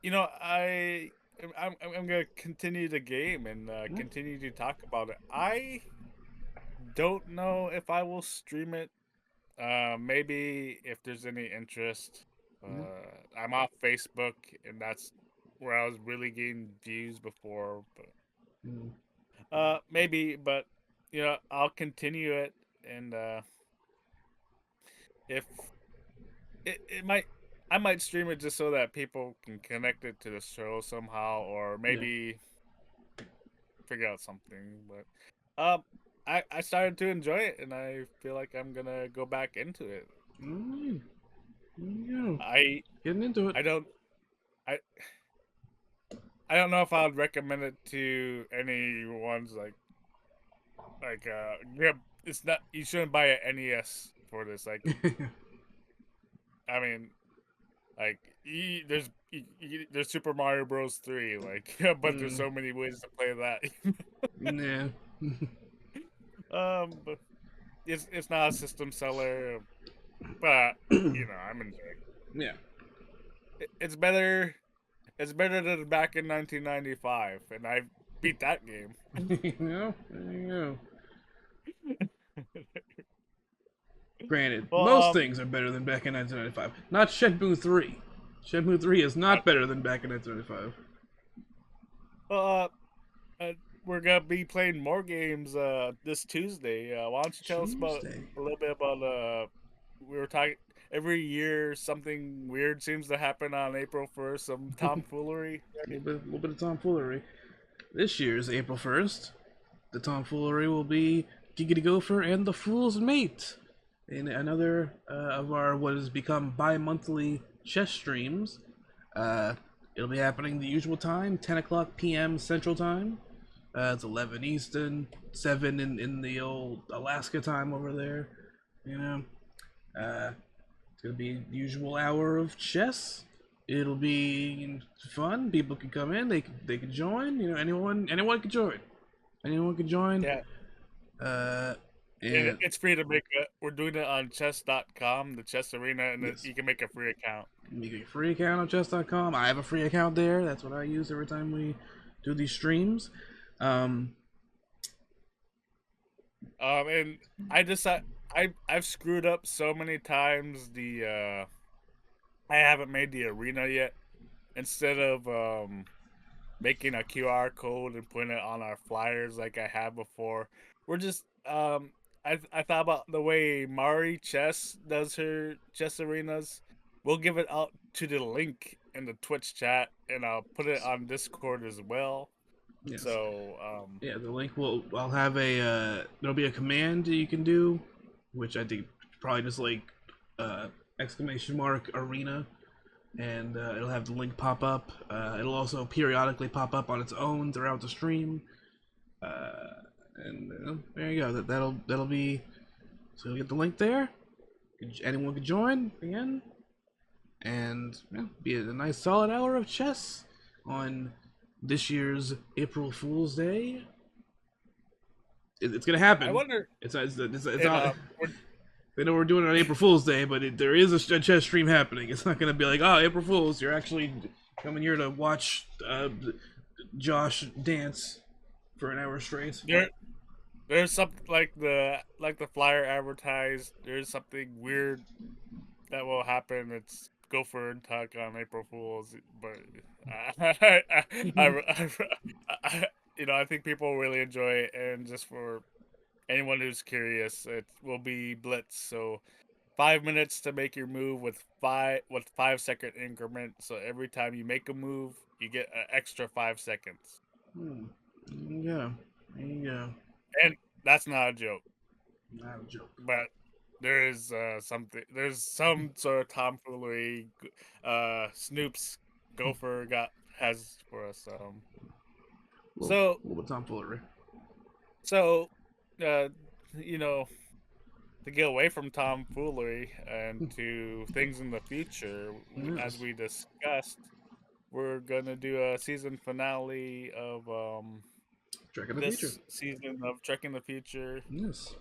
you know, I'm gonna continue the game and Mm. continue to talk about it. I don't know if I will stream it. Maybe if there's any interest. Yeah. I'm off Facebook, and that's where I was really getting views before. But Mm. maybe, but you know, I'll continue it, and if it might, I might stream it just so that people can connect it to the show somehow, or Yeah. maybe figure out something. But I started to enjoy it, and I feel like I'm gonna go back into it. Mm. There you go. I Getting into it. I don't I I don't know if I would recommend it to anyone's yeah, it's not you shouldn't buy an NES for this. Like I mean like there's Super Mario Bros. 3 like but there's Mm. so many ways to play that. Yeah. But it's not a system seller, but you know I'm enjoying. Yeah. It's better. It's better than back in 1995, and I beat that game. You know, there you go. Granted, Well, most things are better than back in 1995. Not Shenmue 3. Shenmue 3 is uh, not better than back in 1995. well, we're gonna be playing more games this Tuesday. Why don't you tell us about Tuesday. a little bit about we were talking every year something weird seems to happen on April 1st. Some tomfoolery. A little bit of tomfoolery. This year's April 1st, the tomfoolery will be Giggity Gopher and the Fool's Mate in another of our what has become bi-monthly chess streams. Uh, it'll be happening the usual time, 10 o'clock p.m. Central Time. It's 11 Eastern, 7 in the old Alaska time over there. You know, it's gonna be the usual hour of chess. It'll be fun. People can come in. They can join. You know, anyone can join. Anyone can join. Yeah, Uh, and and it's free to make. We're doing it on chess.com, the chess arena, and yes, you can make a free account. You get a free account on chess.com. I have a free account there. That's what I use every time we do these streams. Um, And I've screwed up so many times. I haven't made the arena yet. Instead of making a QR code and putting it on our flyers like I have before, we're just I thought about the way Mari Chess does her chess arenas. We'll give it out to the link in the Twitch chat, and I'll put it on Discord as well. yes. So Yeah, the link will. I'll have a. There'll be a command that you can do, which I think probably just like exclamation mark arena, and it'll have the link pop up. It'll also periodically pop up on its own throughout the stream. And there you go. That'll be. So you'll get the link there. Anyone can join again, and yeah, be a nice solid hour of chess on this year's April Fool's Day. It's gonna I happen. wonder It's if not. They know we're doing it on April Fool's Day, but there is a chess stream happening. It's not gonna be like, oh, April Fools, you're actually coming here to watch Josh dance for an hour straight. there's something like the flyer advertised. There's something weird that will happen. It's Gopher and Tuck on April Fools, but I I think people will really enjoy it, and just for anyone who's curious, it will be Blitz. So 5 minutes to make your move with 5 second increment. So every time you make a move, you get an extra 5 seconds. Hmm. There you go. There you go. And that's not a joke. Not a joke. But there is there's some sort of tomfoolery Snoop's Gopher got has for us. So A little bit tomfoolery. so uh you know, to get away from tomfoolery and to things in the future, as Yes. we discussed, we're gonna do a season finale of Track of the future. this season of Trek in the Future. Yes.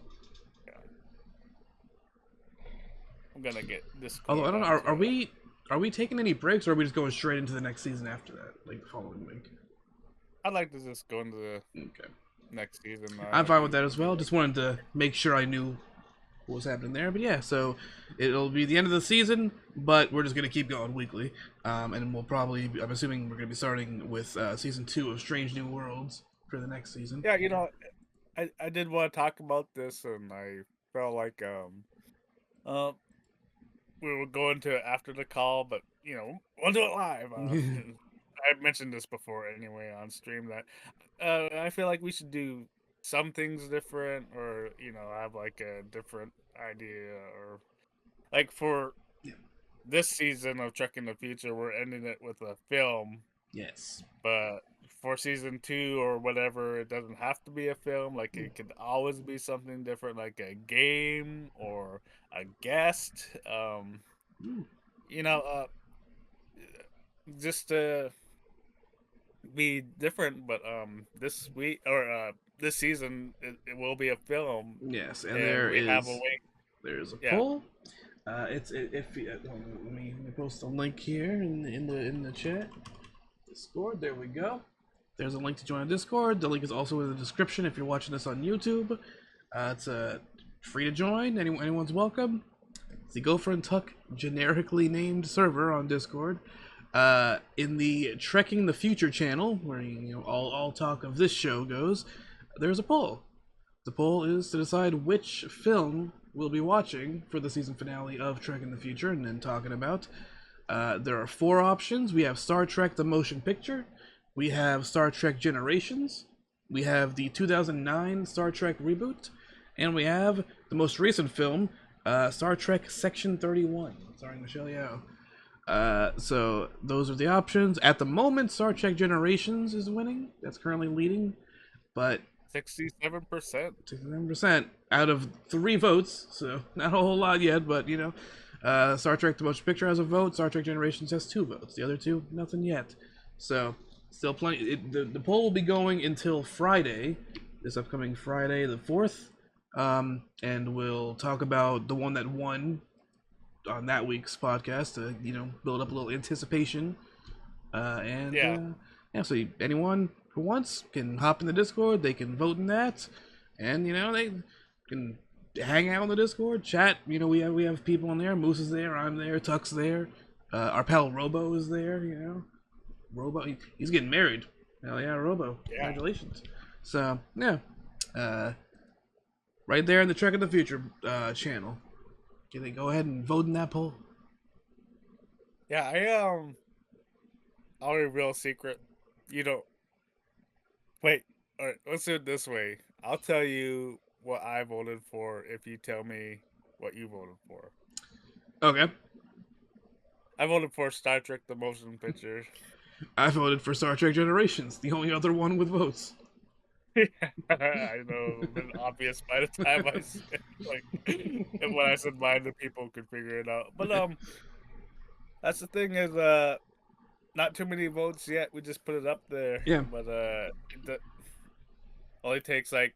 Yeah, I'm gonna get this. Although I don't know, are we taking any breaks, or are we just going straight into the next season after that, like the following week? I'd like to just go into the Okay. next season. I'm fine with that as well. Just wanted to make sure I knew what was happening there. But yeah, so it'll be the end of the season, but we're just gonna keep going weekly. And we'll probably, I'm assuming we're gonna be starting with season 2 of Strange New Worlds for the next season. Yeah, I did want to talk about this, and I felt like uh, we were going to it after the call, but we'll do it live. I mentioned this before anyway on stream that I feel like we should do some things different, or have like a different idea, or like for Yeah. this season of Trek in the Future, we're ending it with a film, Yes. but for season 2 or whatever, it doesn't have to be a film. Like it could always be something different, like a game or a guest. Mm. You know, just to be different. But this week or this season, it will be a film, Yes, and and we have a way. there's a Yeah, poll. If let me post a link here in the chat. Discord. There we go. There's a link to join Discord. The link is also in the description if you're watching this on YouTube. It's free to join. Anyone's welcome. It's the Gopher and Tuck generically named server on Discord. In the Trekking the Future channel, where all talk of this show goes, there's a poll. The poll is to decide which film we'll be watching for the season finale of Trek in the Future and then talking about. There are 4 options. We have Star Trek the Motion Picture, we have Star Trek Generations, we have the 2009 Star Trek reboot, and we have the most recent film, Star Trek Section 31, starring Michelle Yeoh. So those are the options. At the moment, Star Trek Generations is winning. That's currently leading, but 67%. 69% out of 3 votes, so not a whole lot yet, but Star Trek The Motion Picture has a vote, Star Trek Generations has 2 votes. The other 2, nothing yet. So, still plenty. The poll will be going until Friday, this upcoming Friday the 4th, and we'll talk about the one that won on that week's podcast to build up a little anticipation. And Yeah, yeah, so anyone who wants can hop in the Discord. They can vote in that, and they can hang out on the Discord, chat. We have people in there. Moose is there. I'm there. Tuck's there. Our pal Robo is there. Robo, he's getting married. Hell yeah, Robo! yeah, Congratulations. So yeah, uh, right there in the Trek of the Future channel. Can they go ahead and vote in that poll? yeah. I'll reveal a secret. You don't wait. All right, let's do it this way. I'll tell you what I voted for if you tell me what you voted for. Okay, I voted for Star Trek: The Motion Picture. I voted for Star Trek Generations, the only other one with votes. I know it's been obvious by the time I said like when I said mine, the people could figure it out. But that's the thing is not too many votes yet. We just put it up there, Yeah. but it only takes like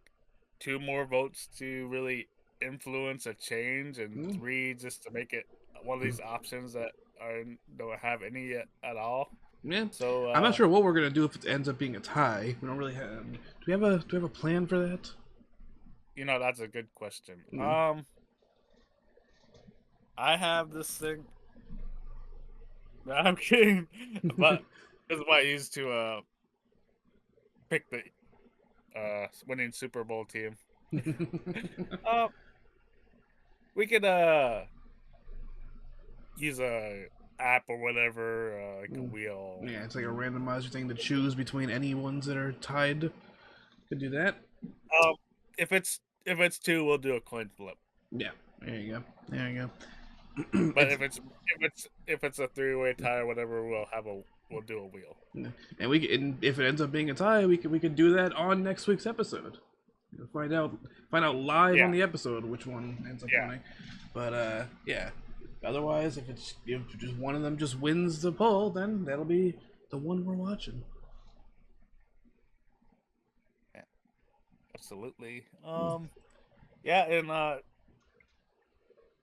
two more votes to really influence a change, and Mm, three just to make it one of these options that don't have any yet at all. yeah. So I'm not sure what we're gonna do if it ends up being a tie. We don't really have. Do we have a plan for that? that's a good question. Mm. I have this thing. No, I'm kidding, but this is what I used to pick the winning Super Bowl team. Uh, we could use a app or whatever, like a Mm. wheel. Yeah, it's like a randomizer thing to choose between any ones that are tied. Could do that. Um, if it's two, we'll do a coin flip. Yeah. There you go. There you go. But if it's a three-way tie or whatever, we'll do a wheel. And if it ends up being a tie, we could do that on next week's episode. Find out live on Yeah, the episode which one ends up yeah, winning. But yeah. Otherwise, if just one of them just wins the poll, then that'll be the one we're watching. yeah, absolutely. Yeah, and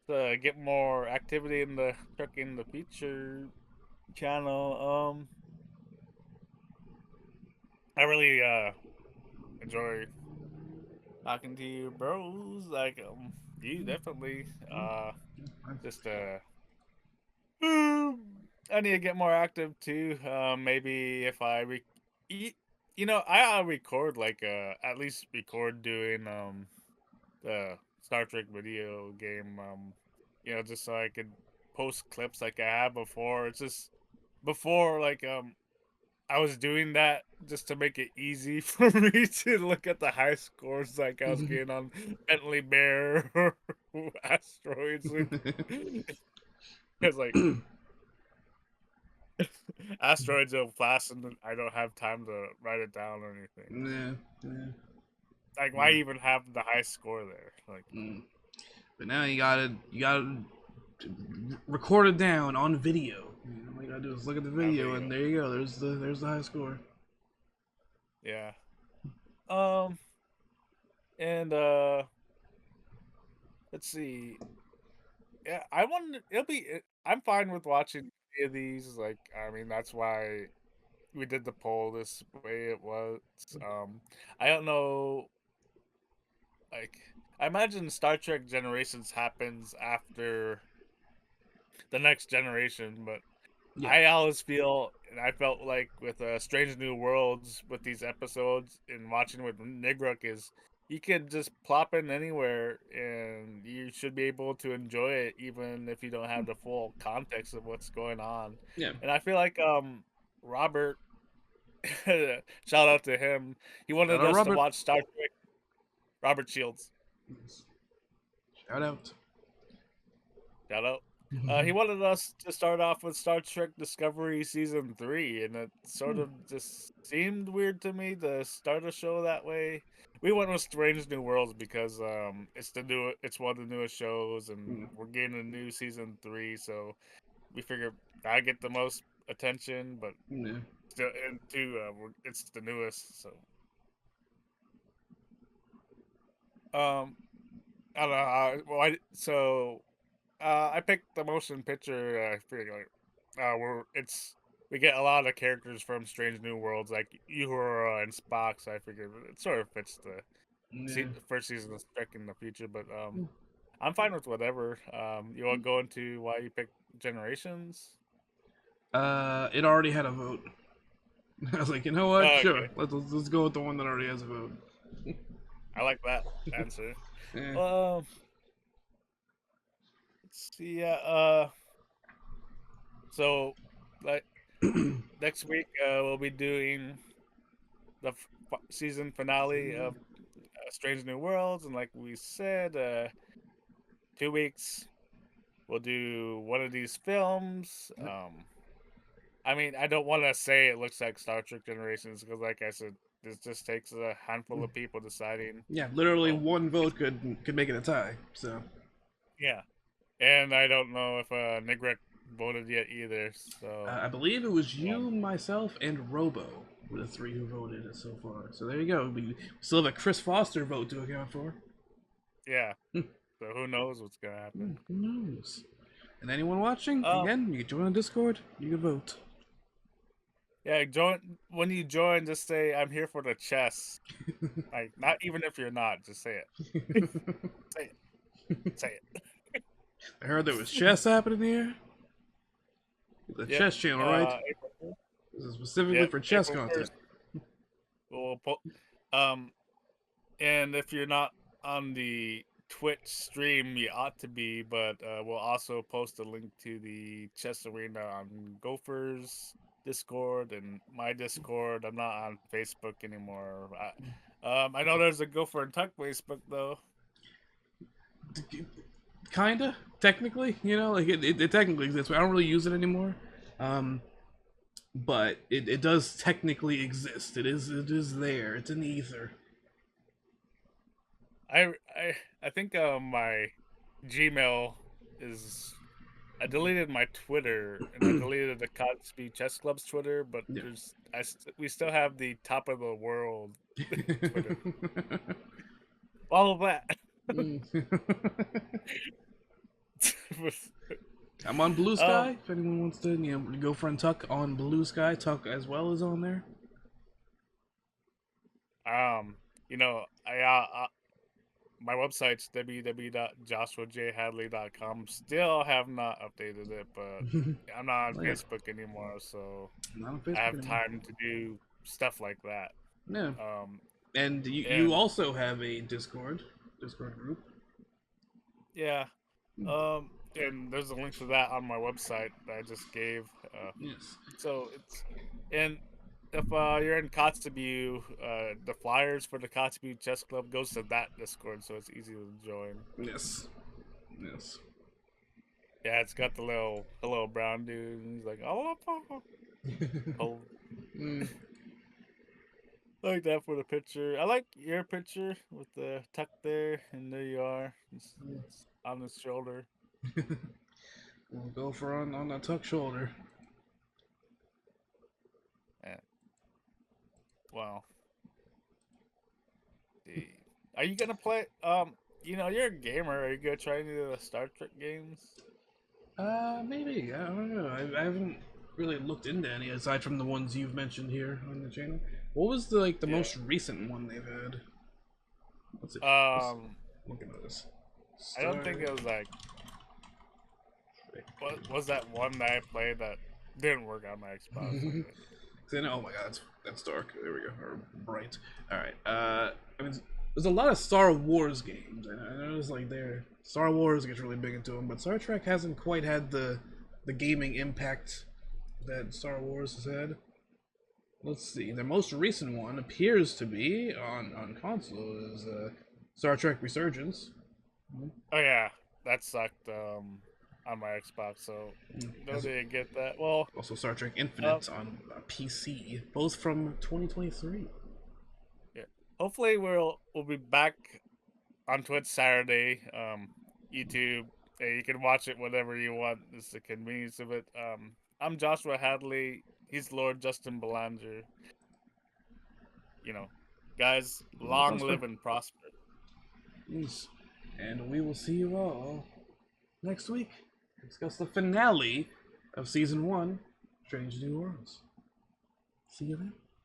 to get more activity in the Truck in the Future channel, I really enjoy talking to you, bros. Like, you definitely just I need to get more active too. Maybe if y- I record like at least record doing the Star Trek video game. Just so I could post clips like I have before. It's just before like I was doing that just to make it easy for me to look at the high scores like I was getting on Bentley Bear or Asteroids. It's like Asteroids are fast and I don't have time to write it down or anything. Yeah, yeah, Like, why yeah. even have the high score there? Like, Mm. But now you gotta record it down on video. All you gotta do is look at the that video, video. and there you go. There's the high score. Yeah. Um, and let's see. Yeah, I want it'll be. I'm fine with watching any of these. Like, I mean, that's why we did the poll this way it was. Um, I don't know. Like, I imagine Star Trek Generations happens after the next generation, but Yeah. I always feel, and I felt like with Strange New Worlds, with these episodes and watching with Nigruk, is you could just plop in anywhere and you should be able to enjoy it even if you don't have the full context of what's going on. Yeah. And I feel like Robert, shout out to him, he Shout wanted out us to Robert. watch Star Trek. Robert Shields, Shout out. shout out. He wanted us to start off with Star Trek Discovery Season 3, and it sort of just seemed weird to me to start a show that way. We went with Strange New Worlds because it's one of the newest shows, and we're getting a new Season 3, so we figured I get the most attention, but Yeah. still, and two, it's the newest, so I don't know. So I picked the motion picture. I figure like, we get a lot of characters from Strange New Worlds, like Uhura and Spock. So I figured it sort of fits the Yeah. first season of Trek in the future. But I'm fine with whatever. You want to go into why you picked Generations? It already had a vote. I was like, you know what? Sure, Okay, let's go with the one that already has a vote. I like that answer. Yeah. Um, let's see. So like next week, we'll be doing the season finale of Strange New Worlds, and like we said, 2 weeks we'll do one of these films. I mean, I don't want to say it looks like Star Trek Generations because, like I said, this just takes a handful of people deciding. Yeah, literally Oh, one vote could make it a tie. So yeah, and I don't know if Nigrek voted yet either. So, I believe it was um, you, myself, and Robo were the three who voted it so far. So there you go. We still have a Chris Foster vote to account for. yeah. So who knows what's gonna happen? Who knows? And anyone watching, Um, again, you can join on Discord. You can vote. yeah. Join when you join. Just say I'm here for the chess. Like, not even if you're not, just say it. Say it. Say I heard there was it. chess happening here. The Yep. chess channel, right? April 1st. This is specifically Yep. for chess April content. 1st. We'll um, and if you're not on the Twitch stream, you ought to be. But we'll also post a link to the chess arena on Gopher's Discord and my Discord. I'm not on Facebook anymore. I know there's a Gopher and Tuck Facebook though. Kinda, technically, like it technically exists. But I don't really use it anymore. Um, but it does technically exist. It is there. It's in the ether. I think my Gmail is. I deleted my Twitter and I deleted the Cosby Chess Club's Twitter, but Yeah. we still have the top of the world Twitter. All of that. I'm on Blue um, Sky. If anyone wants to, go for and Tuck on Blue Sky. Tuck as well is on there. um, my website's www.joshuajhadley.com. Still have not updated it, but I'm not on Oh, yeah. Facebook anymore, so Not on I Facebook have anymore. time to do stuff like that. Yeah. Um, And you and also have a Discord group. yeah, and there's a link to that on my website that I just gave. Yes. So it's and if you're in Kotzebue, the flyers for the Kotzebue Chess Club goes to that Discord, so it's easy to join. Yes. Yes. Yeah, it's got the little brown dude, and he's like, oh, Mm, I like that for the picture. I like your picture with the tuck there, and there you are. It's on his shoulder. we'll go for on that Tuck shoulder. Yeah. Well, are you gonna play? You're a gamer. Are you gonna try any of the Star Trek games? Maybe. I don't know. I haven't really looked into any aside from the ones you've mentioned here on the channel. What was the Yeah. most recent one they've had? What's it? Um, Look at this. I don't Star think it was like Trek. what was that one that I played that didn't work on my Xbox. Oh my god, that's dark. There we go. Or bright. All right. I mean, there's a lot of Star Wars games. I noticed Star Wars gets really big into them, but Star Trek hasn't quite had the gaming impact that Star Wars has had. Let's see. The most recent one appears to be on console is Star Trek Resurgence. Oh yeah, that sucked. On my Xbox, so no, As- didn't get that. Well, Also, Star Trek um, Infinite on PC, both from 2023. yeah. Hopefully we'll be back on Twitch Saturday. YouTube. You can watch it whenever you want. It's the convenience of it. I'm Joshua Hadley. He's Lord Justin Belanger. You know, guys, long Prosper. live and prosper. Yes. And we will see you all next week to discuss the finale of season 1, Strange New Worlds. See you then.